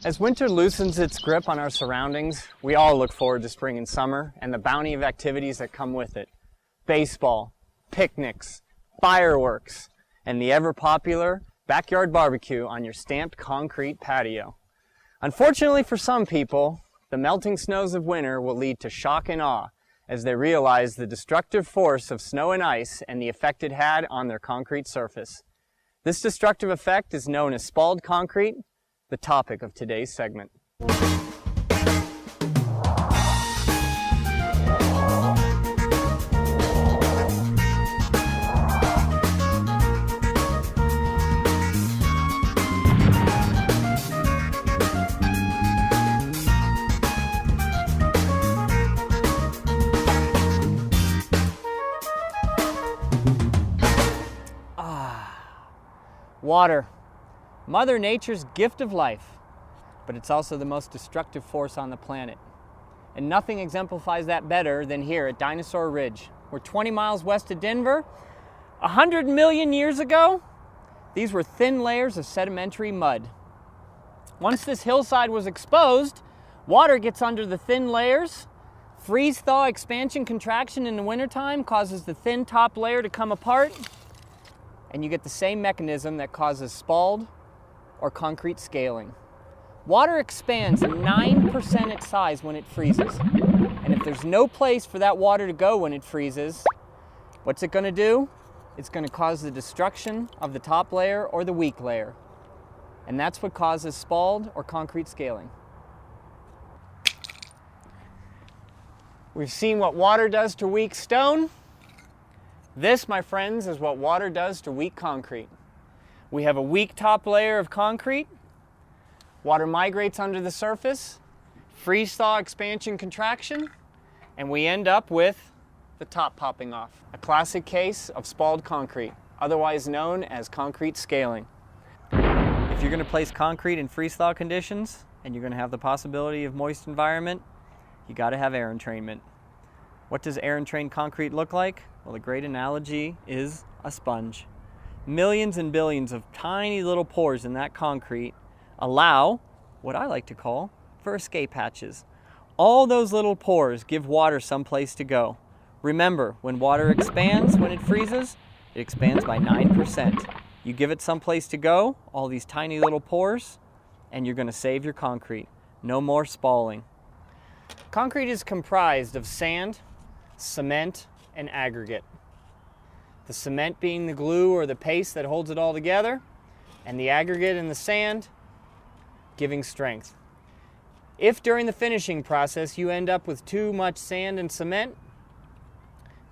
As winter loosens its grip on our surroundings, we all look forward to spring and summer and the bounty of activities that come with it. Baseball, picnics, fireworks, and the ever-popular backyard barbecue on your stamped concrete patio. Unfortunately for some people, the melting snows of winter will lead to shock and awe as they realize the destructive force of snow and ice and the effect it had on their concrete surface. This destructive effect is known as spalled concrete, the topic of today's segment. Water, Mother Nature's gift of life, but it's also the most destructive force on the planet. And nothing exemplifies that better than here at Dinosaur Ridge. We're 20 miles west of Denver. 100 million years ago, these were thin layers of sedimentary mud. Once this hillside was exposed, water gets under the thin layers. Freeze-thaw expansion contraction in the wintertime causes the thin top layer to come apart, and you get the same mechanism that causes spalled or concrete scaling. Water expands 9% its size when it freezes. And if there's no place for that water to go when it freezes, what's it going to do? It's going to cause the destruction of the top layer or the weak layer. And that's what causes spalled or concrete scaling. We've seen what water does to weak stone. This, my friends, is what water does to weak concrete. We have a weak top layer of concrete. Water migrates under the surface, freeze-thaw expansion contraction, and we end up with the top popping off. A classic case of spalled concrete, otherwise known as concrete scaling. If you're going to place concrete in freeze-thaw conditions, and you're going to have the possibility of moist environment, you got to have air entrainment. What does air-entrained concrete look like? Well, a great analogy is a sponge. Millions and billions of tiny little pores in that concrete allow what I like to call for escape hatches. All those little pores give water someplace to go. Remember, when water expands when it freezes, it expands by 9%. You give it someplace to go, all these tiny little pores, and you're going to save your concrete. No more spalling. Concrete is comprised of sand, cement, and aggregate. The cement being the glue or the paste that holds it all together, and the aggregate and the sand giving strength. If during the finishing process you end up with too much sand and cement,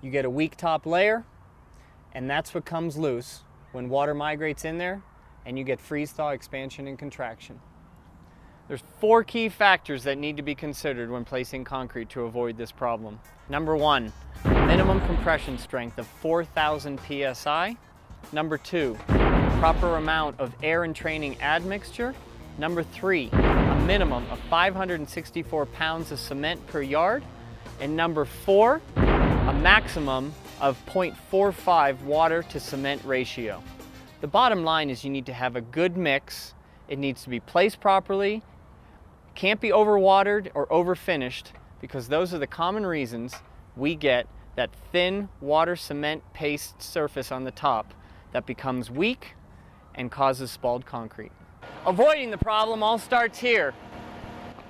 you get a weak top layer, and that's what comes loose when water migrates in there and you get freeze-thaw expansion and contraction. There's 4 key factors that need to be considered when placing concrete to avoid this problem. Number 1, minimum compression strength of 4,000 psi. Number 2, proper amount of air entraining admixture. Number 3, a minimum of 564 pounds of cement per yard. And number 4, a maximum of 0.45 water to cement ratio. The bottom line is you need to have a good mix. It needs to be placed properly. Can't be overwatered or overfinished, because those are the common reasons we get that thin water cement paste surface on the top that becomes weak and causes spalled concrete. Avoiding the problem all starts here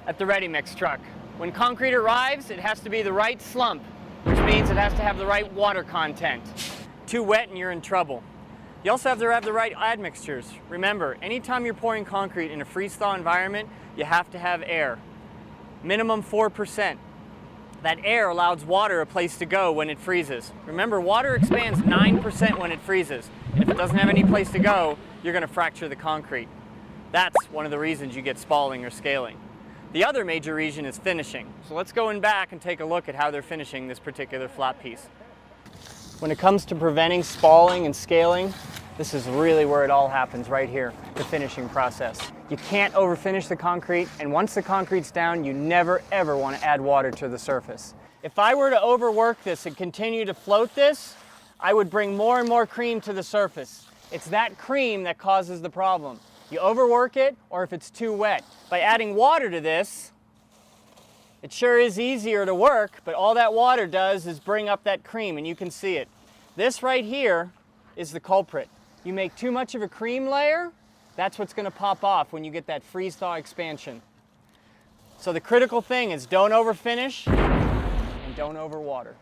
at the ready mix truck. When concrete arrives, it has to be the right slump, which means it has to have the right water content. Too wet and you're in trouble. You also have to have the right admixtures. Remember, anytime you're pouring concrete in a freeze-thaw environment, you have to have air. Minimum 4%. That air allows water a place to go when it freezes. Remember, water expands 9% when it freezes. And if it doesn't have any place to go, you're going to fracture the concrete. That's one of the reasons you get spalling or scaling. The other major reason is finishing. So let's go in back and take a look at how they're finishing this particular flat piece. When it comes to preventing spalling and scaling, this is really where it all happens, right here, the finishing process. You can't overfinish the concrete, and once the concrete's down, you never ever want to add water to the surface. If I were to overwork this and continue to float this, I would bring more and more cream to the surface. It's that cream that causes the problem. You overwork it, or if it's too wet. By adding water to this, it sure is easier to work, but all that water does is bring up that cream, and you can see it. This right here is the culprit. You make too much of a cream layer, that's what's going to pop off when you get that freeze-thaw expansion. So the critical thing is don't overfinish and don't overwater.